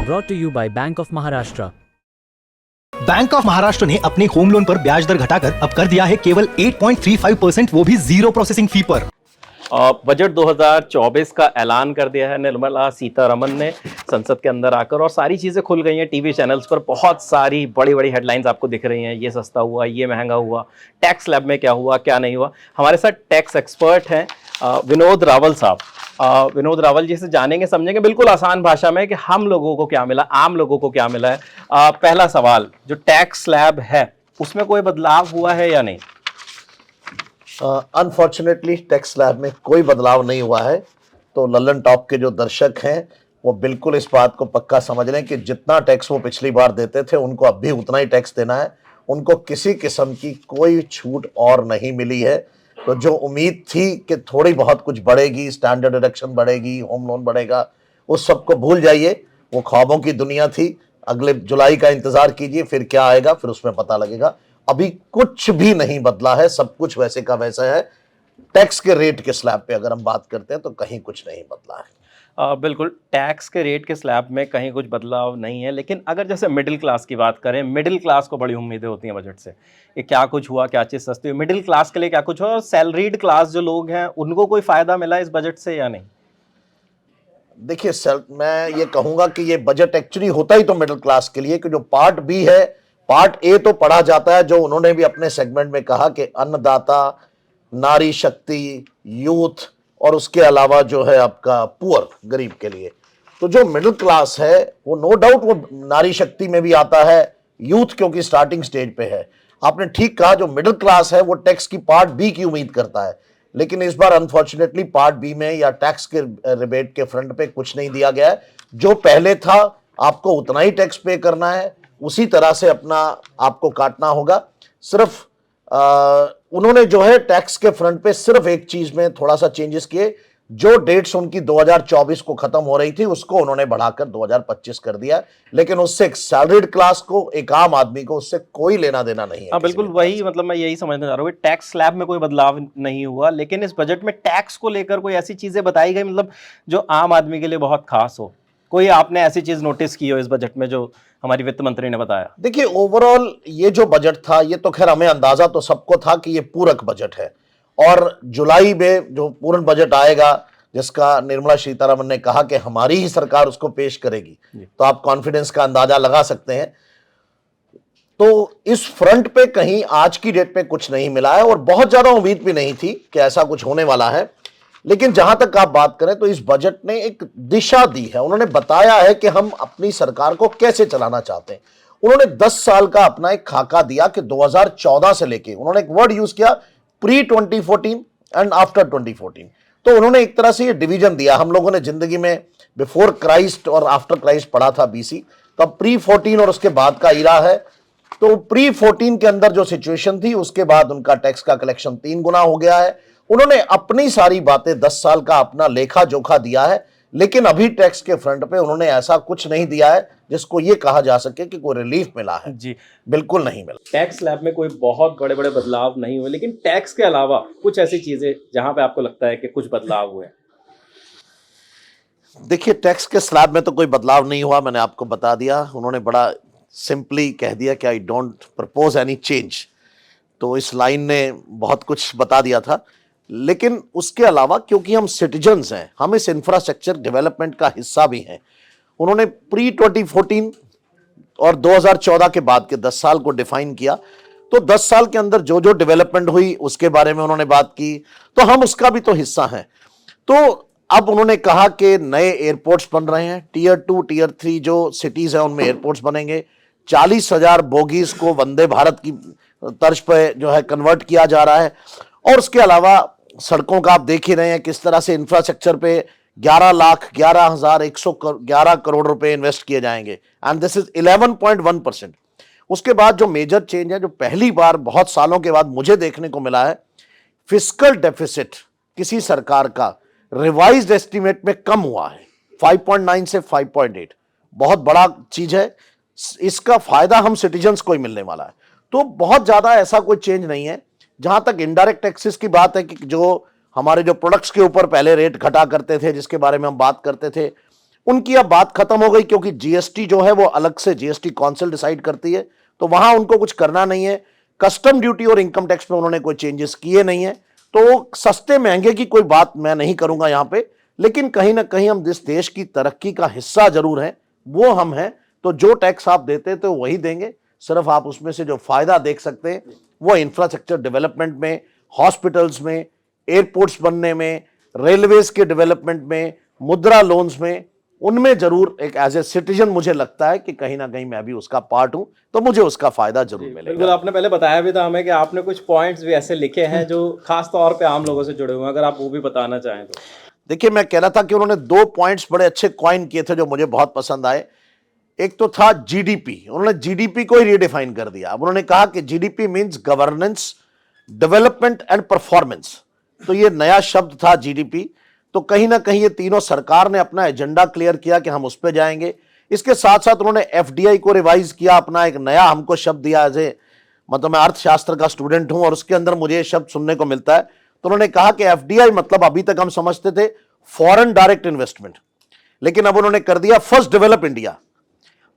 brought to you by Bank of Maharashtra. Bank of Maharashtra ने अपने home loan पर ब्याज दर घटाकर अब कर दिया है केवल 8.35%, वो भी जीरो प्रोसेसिंग फी पर। बजट 2024 का ऐलान कर दिया है निर्मला सीतारमन ने संसद के अंदर आकर, और सारी चीज़ें खुल गई हैं टीवी चैनल्स पर। बहुत सारी बड़ी बड़ी हेडलाइंस आपको दिख रही हैं, ये सस्ता हुआ, ये महंगा हुआ, टैक्स स्लैब में क्या हुआ क्या नहीं हुआ। हमारे साथ टैक्स एक्सपर्ट हैं विनोद रावल साहब। विनोद रावल जी से जानेंगे समझेंगे बिल्कुल आसान भाषा में कि हम लोगों को क्या मिला, आम लोगों को क्या मिला है। पहला सवाल, जो टैक्स स्लैब है उसमें कोई बदलाव हुआ है या नहीं? अनफॉर्चुनेटली टैक्स स्लैब में कोई बदलाव नहीं हुआ है। तो लल्लन टॉप के जो दर्शक हैं वो बिल्कुल इस बात को पक्का समझ लें कि जितना टैक्स वो पिछली बार देते थे उनको अब भी उतना ही टैक्स देना है। उनको किसी किस्म की कोई छूट और नहीं मिली है। तो जो उम्मीद थी कि थोड़ी बहुत कुछ बढ़ेगी, स्टैंडर्ड डिडक्शन बढ़ेगी, होम लोन बढ़ेगा, उस सब को भूल जाइए। वो ख्वाबों की दुनिया थी। अगले जुलाई का इंतजार कीजिए, फिर क्या आएगा फिर उसमें पता लगेगा। अभी कुछ भी नहीं बदला है, सब कुछ वैसे का वैसा है। टैक्स के रेट के स्लैब पे अगर हम बात करते हैं तो कहीं कुछ नहीं बदला है। बिल्कुल, टैक्स के रेट के स्लैब में कहीं कुछ बदलाव नहीं है। लेकिन अगर जैसे मिडिल क्लास की बात करें, मिडिल क्लास को बड़ी उम्मीदें होती हैं बजट से कि क्या कुछ हुआ, क्या चीज़ सस्ती हुई, मिडिल क्लास के लिए क्या कुछ हुआ, और सैलरीड क्लास जो लोग हैं उनको कोई फ़ायदा मिला इस बजट से या नहीं? देखिए सर, मैं ये कहूंगा कि ये बजट एक्चुअली होता ही तो मिडिल क्लास के लिए कि जो पार्ट बी है, पार्ट ए तो पढ़ा जाता है जो उन्होंने भी अपने सेगमेंट में कहा कि अन्नदाता, नारी शक्ति, यूथ, और उसके अलावा जो है आपका पुअर, गरीब के लिए। तो जो मिडिल क्लास है वो नो डाउट वो नारी शक्ति में भी आता है, यूथ क्योंकि स्टार्टिंग स्टेज पे है। आपने ठीक कहा, जो मिडिल क्लास है वो टैक्स की पार्ट बी की उम्मीद करता है। लेकिन इस बार अनफॉर्चुनेटली पार्ट बी में या टैक्स के रिबेट के फ्रंट पे कुछ नहीं दिया गया है। जो पहले था आपको उतना ही टैक्स पे करना है, उसी तरह से अपना आपको काटना होगा। सिर्फ उन्होंने जो है टैक्स के फ्रंट पे सिर्फ एक चीज में थोड़ा सा चेंजेस किए। जो डेट्स उनकी 2024 को खत्म हो रही थी उसको उन्होंने बढ़ाकर 2025 कर दिया। लेकिन उससे एक सैलरीड क्लास को, एक आम आदमी को उससे कोई लेना देना नहीं है। हाँ बिल्कुल, वही मतलब मैं यही समझना चाह रहा हूँ। टैक्स स्लैब में कोई बदलाव नहीं हुआ, लेकिन इस बजट में टैक्स को लेकर कोई ऐसी चीजें बताई गई मतलब जो आम आदमी के लिए बहुत खास हो। कोई आपने ऐसी चीज नोटिस की हो इस बजट में जो हमारी वित्त मंत्री ने बताया? देखिए, ओवरऑल ये जो बजट था ये तो खैर हमें अंदाजा तो सबको था कि ये पूरक बजट है, और जुलाई में जो पूर्ण बजट आएगा जिसका निर्मला सीतारमन ने कहा कि हमारी ही सरकार उसको पेश करेगी, तो आप कॉन्फिडेंस का अंदाजा लगा सकते हैं। तो इस फ्रंट पे कहीं आज की डेट पे कुछ नहीं मिला है, और बहुत ज्यादा उम्मीद भी नहीं थी कि ऐसा कुछ होने वाला है। लेकिन जहां तक आप बात करें तो इस बजट ने एक दिशा दी है। उन्होंने बताया है कि हम अपनी सरकार को कैसे चलाना चाहते हैं। उन्होंने 10 साल का अपना एक खाका दिया कि 2014 से लेके, उन्होंने एक वर्ड यूज किया, प्री 2014 एंड आफ्टर 2014। तो उन्होंने एक तरह से ये डिवीजन दिया। हम लोगों ने जिंदगी में बिफोर क्राइस्ट और आफ्टर क्राइस्ट पढ़ा था बीसी, तब प्री 14 और उसके बाद का इरा है। तो प्री 14 के अंदर जो सिचुएशन थी उसके बाद उनका टैक्स का कलेक्शन 3 गुना हो गया है। उन्होंने अपनी सारी बातें 10 साल का अपना लेखा जोखा दिया है। लेकिन अभी टैक्स के फ्रंट पे उन्होंने ऐसा कुछ नहीं दिया है जिसको ये कहा जा सके कि कोई रिलीफ मिला है। जी बिल्कुल नहीं मिला। टैक्स स्लैब में कोई बहुत बड़े बड़े बदलाव नहीं हुए, लेकिन टैक्स के अलावा कुछ ऐसी चीजें जहां पे आपको लगता है कि कुछ बदलाव हुए? देखिए, टैक्स के स्लैब में तो कोई बदलाव नहीं हुआ, मैंने आपको बता दिया। उन्होंने बड़ा सिंपली कह दिया कि I don't propose any change. तो इस लाइन ने बहुत कुछ बता दिया था। लेकिन उसके अलावा क्योंकि हम सिटीजन्स हैं, हम इस इंफ्रास्ट्रक्चर डेवलपमेंट का हिस्सा भी हैं। उन्होंने प्री 2014 और 2014 के बाद के 10 साल को डिफाइन किया। तो 10 साल के अंदर जो जो डेवलपमेंट हुई उसके बारे में उन्होंने बात की, तो हम उसका भी तो हिस्सा हैं। तो अब उन्होंने कहा कि नए एयरपोर्ट्स बन रहे हैं, टीयर 2 टीयर 3 जो सिटीज हैं उनमें एयरपोर्ट्स बनेंगे। 40,000 बोगीज को वंदे भारत की तर्ज पर जो है कन्वर्ट किया जा रहा है। और उसके अलावा सड़कों का आप देख ही रहे हैं किस तरह से इंफ्रास्ट्रक्चर पे 11,11,111 करोड़ रुपए इन्वेस्ट किए जाएंगे, एंड दिस इज 11.1%। उसके बाद जो मेजर चेंज है, जो पहली बार बहुत सालों के बाद मुझे देखने को मिला है, फिस्कल डेफिसिट किसी सरकार का रिवाइज्ड एस्टीमेट में कम हुआ है, 5.9 से 5.8। बहुत बड़ा चीज है, इसका फायदा हम सिटीजन्स को ही मिलने वाला है। तो बहुत ज्यादा ऐसा कोई चेंज नहीं है। जहां तक इनडायरेक्ट टैक्सेस की बात है कि जो हमारे जो प्रोडक्ट्स के ऊपर पहले रेट घटा करते थे, जिसके बारे में हम बात करते थे, उनकी अब बात खत्म हो गई, क्योंकि जीएसटी जो है वो अलग से जीएसटी काउंसिल डिसाइड करती है, तो वहां उनको कुछ करना नहीं है। कस्टम ड्यूटी और इनकम टैक्स में उन्होंने कोई चेंजेस किए नहीं है, तो सस्ते महंगे की कोई बात मैं नहीं करूंगा यहां पे। लेकिन कहीं ना कहीं हम जिस देश की तरक्की का हिस्सा जरूर हैं वो हम हैं, तो जो टैक्स आप देते थे वही देंगे। सिर्फ आप उसमें से जो फायदा देख सकते हैं वो इंफ्रास्ट्रक्चर डेवलपमेंट में, हॉस्पिटल्स में, एयरपोर्ट्स बनने में, रेलवेज के डेवलपमेंट में, मुद्रा लोन्स में, उनमें जरूर एक एज ए सिटीजन मुझे लगता है कि कहीं ना कहीं मैं भी उसका पार्ट हूं, तो मुझे उसका फायदा जरूर बिल्कुल, मिलेगा। आपने पहले बताया भी था हमें कि आपने कुछ पॉइंट्स भी ऐसे लिखे हैं जो खास तौर पे आम लोगों से जुड़े हुए हैं, अगर आप वो भी बताना चाहें तो। देखिए, मैं कह रहा था कि उन्होंने 2 पॉइंट्स बड़े अच्छे कॉइन किए थे जो मुझे बहुत पसंद आए। एक तो था जीडीपी, उन्होंने जीडीपी को ही रीडिफाइन कर दिया। अब उन्होंने कहा कि GDP means governance, development and performance, तो ये नया शब्द था जीडीपी। तो कहीं ना कहीं ये तीनों सरकार ने अपना एजेंडा क्लियर किया कि हम उस पर जाएंगे। इसके साथ साथ उन्होंने एफडीआई को रिवाइज किया, अपना एक नया हमको शब्द दिया। एज ए मतलब मैं अर्थशास्त्र का स्टूडेंट हूं और उसके अंदर मुझे ये शब्द सुनने को मिलता है, तो उन्होंने कहा कि एफडीआई मतलब अभी तक हम समझते थे फॉरेन डायरेक्ट इन्वेस्टमेंट, लेकिन अब उन्होंने कर दिया फर्स्ट डेवलप इंडिया।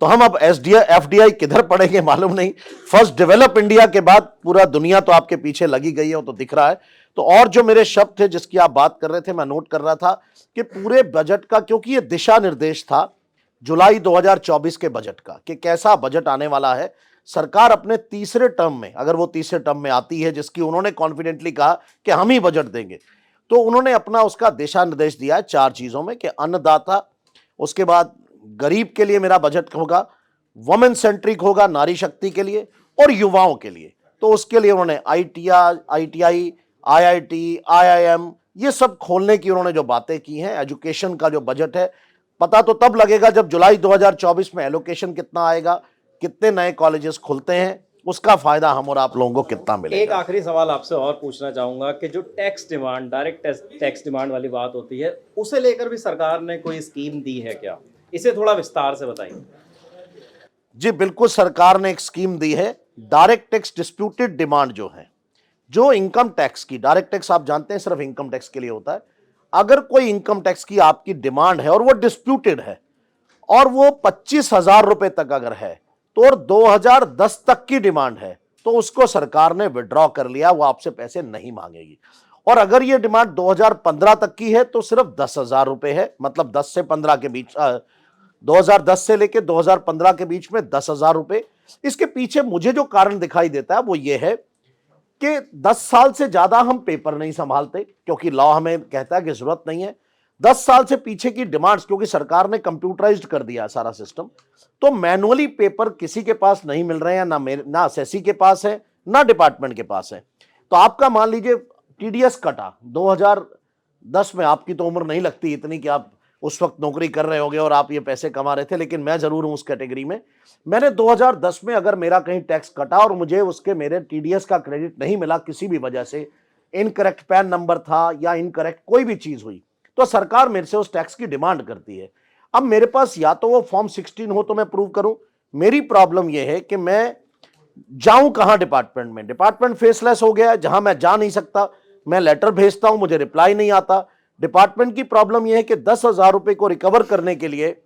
तो हम अब एफडीआई किधर पड़ेंगे मालूम नहीं। फर्स्ट डेवलप इंडिया के बाद पूरा दुनिया तो आपके पीछे लगी गई है, वो तो दिख रहा है। तो और जो मेरे शब्द थे जिसकी आप बात कर रहे थे, मैं नोट कर रहा था कि पूरे बजट का, क्योंकि ये दिशा निर्देश था जुलाई 2024 के बजट का कि कैसा बजट आने वाला है। सरकार अपने तीसरे टर्म में, अगर वो तीसरे टर्म में आती है, जिसकी उन्होंने कॉन्फिडेंटली कहा कि हम ही बजट देंगे, तो उन्होंने अपना उसका दिशा निर्देश दिया है 4 चीजों में कि अन्नदाता, उसके बाद गरीब के लिए मेरा बजट होगा, वुमेन सेंट्रिक होगा, नारी शक्ति के लिए, और युवाओं के लिए। तो उसके लिए उन्होंने आईटीआई, आईआईटी, आईआईएम, ये सब खोलने की उन्होंने जो बातें की हैं। एजुकेशन का जो बजट है, पता तो तब लगेगा जब जुलाई 2024 में एलोकेशन कितना आएगा, कितने नए कॉलेजेस खुलते हैं, उसका फायदा हम और आप लोगों को कितना मिलेगा। एक आखिरी सवाल आपसे और पूछना चाहूंगा कि जो tax demand, direct tax demand वाली बात होती है, उसे लेकर भी सरकार ने कोई स्कीम दी है क्या? इसे थोड़ा विस्तार से बताइए। जी बिल्कुल, सरकार ने एक स्कीम दी है। डायरेक्ट टैक्स डिस्प्यूटेड डिमांड जो है, जो इनकम टैक्स की, डायरेक्ट टैक्स आप जानते हैं सिर्फ इनकम टैक्स के लिए होता है। अगर कोई इनकम टैक्स की आपकी डिमांड है और वो डिस्प्यूटेड है और वो 25,000 रुपए तक अगर है, तो और 2010 तक की डिमांड है, तो उसको सरकार ने विड्रॉ कर लिया, वो आपसे पैसे नहीं मांगेगी। और अगर ये डिमांड 2015 तक की है तो सिर्फ 10,000 रुपए है, मतलब 10 से 15 के बीच, 2010 से लेकर 2015 के बीच में 10,000 रुपए। इसके पीछे मुझे जो कारण दिखाई देता है वो ये है कि 10 साल से ज्यादा हम पेपर नहीं संभालते, क्योंकि लॉ हमें कहता है कि जरूरत नहीं है। 10 साल से पीछे की डिमांड्स, क्योंकि सरकार ने कंप्यूटराइज्ड कर दिया सारा सिस्टम, तो मैनुअली पेपर किसी के पास नहीं मिल रहे हैं, ना असेसी के पास है, ना डिपार्टमेंट के पास है। तो आपका मान लीजिए टीडीएस कटा 2010 में, आपकी तो उम्र नहीं लगती इतनी कि आप उस वक्त नौकरी कर रहे होगे और आप ये पैसे कमा रहे थे, लेकिन मैं जरूर हूं उस कैटेगरी में। मैंने 2010 में अगर मेरा कहीं टैक्स कटा और मुझे उसके मेरे टीडीएस का क्रेडिट नहीं मिला किसी भी वजह से, इनकरेक्ट पैन नंबर था या इनकरेक्ट कोई भी चीज हुई, तो सरकार मेरे से उस टैक्स की डिमांड करती है। अब मेरे पास या तो वो फॉर्म 16 हो तो मैं प्रूव करूं। मेरी प्रॉब्लम यह है कि मैं जाऊं कहां डिपार्टमेंट में, डिपार्टमेंट फेसलेस हो गया है, जहां मैं जा नहीं सकता। मैं लेटर भेजता हूं, मुझे रिप्लाई नहीं आता। डिपार्टमेंट की प्रॉब्लम यह है कि 10,000 रुपए को रिकवर करने के लिए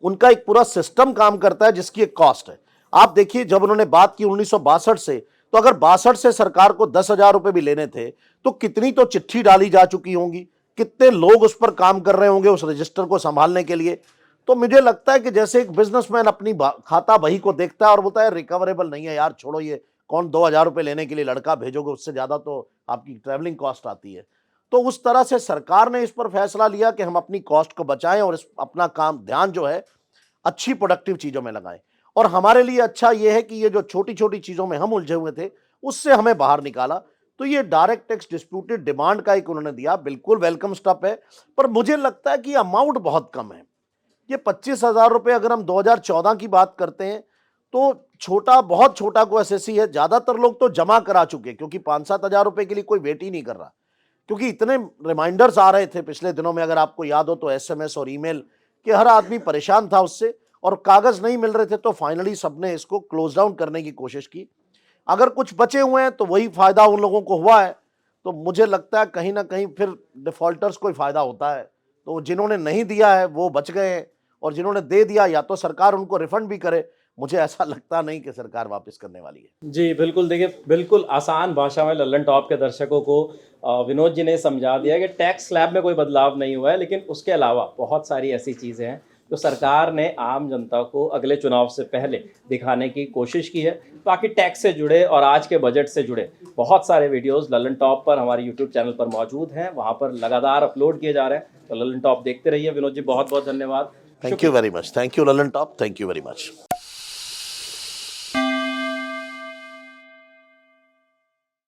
उनका एक पूरा सिस्टम काम करता है जिसकी एक कॉस्ट है। आप देखिए, जब उन्होंने बात की 1962 से, तो अगर 62 से सरकार को 10,000 रुपए भी लेने थे तो कितनी तो चिट्ठी डाली जा चुकी होंगी, कितने लोग उस पर काम कर रहे होंगे उस रजिस्टर को संभालने के लिए। तो मुझे लगता है कि जैसे एक बिजनेसमैन अपनी खाता बही को देखता है और बोलता है रिकवरेबल नहीं है यार, छोड़ो, ये कौन 2,000 रुपए लेने के लिए लड़का भेजोगे, उससे ज्यादा तो आपकी ट्रैवलिंग कॉस्ट आती है। तो उस तरह से सरकार ने इस पर फैसला लिया कि हम अपनी कॉस्ट को बचाएं और अपना काम, ध्यान जो है अच्छी प्रोडक्टिव चीजों में लगाएं। और हमारे लिए अच्छा यह है कि ये जो छोटी छोटी चीजों में हम उलझे हुए थे उससे हमें बाहर निकाला। तो ये डायरेक्ट टैक्स डिस्प्यूटेड डिमांड का एक उन्होंने दिया, बिल्कुल वेलकम स्टेप है। पर मुझे लगता है कि अमाउंट बहुत कम है। ये 25,000 रुपए अगर हम 2014 की बात करते हैं तो छोटा, बहुत छोटा को एसएससी है, ज्यादातर लोग तो जमा करा चुके, क्योंकि 5-7 हजार रुपए के लिए कोई वेट ही नहीं कर रहा, क्योंकि इतने रिमाइंडर्स आ रहे थे पिछले दिनों में, अगर आपको याद हो तो एसएमएस और ईमेल, कि हर आदमी परेशान था उससे और कागज नहीं मिल रहे थे। तो फाइनली सबने इसको क्लोज डाउन करने की कोशिश की। अगर कुछ बचे हुए हैं तो वही फायदा उन लोगों को हुआ है। तो मुझे लगता है कहीं ना कहीं फिर डिफॉल्टर्स को ही फायदा होता है। तो जिन्होंने नहीं दिया है वो बच गए हैं, और जिन्होंने दे दिया या तो सरकार उनको रिफंड भी करे, मुझे ऐसा लगता नहीं कि सरकार वापस करने वाली है। जी बिल्कुल, देखिए बिल्कुल आसान भाषा में लल्लन टॉप के दर्शकों को विनोद जी ने समझा दिया कि टैक्स स्लैब में कोई बदलाव नहीं हुआ है, लेकिन उसके अलावा बहुत सारी ऐसी चीज़ें हैं जो सरकार ने आम जनता को अगले चुनाव से पहले दिखाने की कोशिश की है। बाकी टैक्स से जुड़े और आज के बजट से जुड़े बहुत सारे वीडियोस लल्लन टॉप पर हमारे यूट्यूब चैनल पर मौजूद हैं, वहाँ पर लगातार अपलोड किए जा रहे हैं। तो लल्लन टॉप देखते रहिए। विनोद जी बहुत बहुत धन्यवाद। Thank you very much. Thank you Lallan top, thank you very much.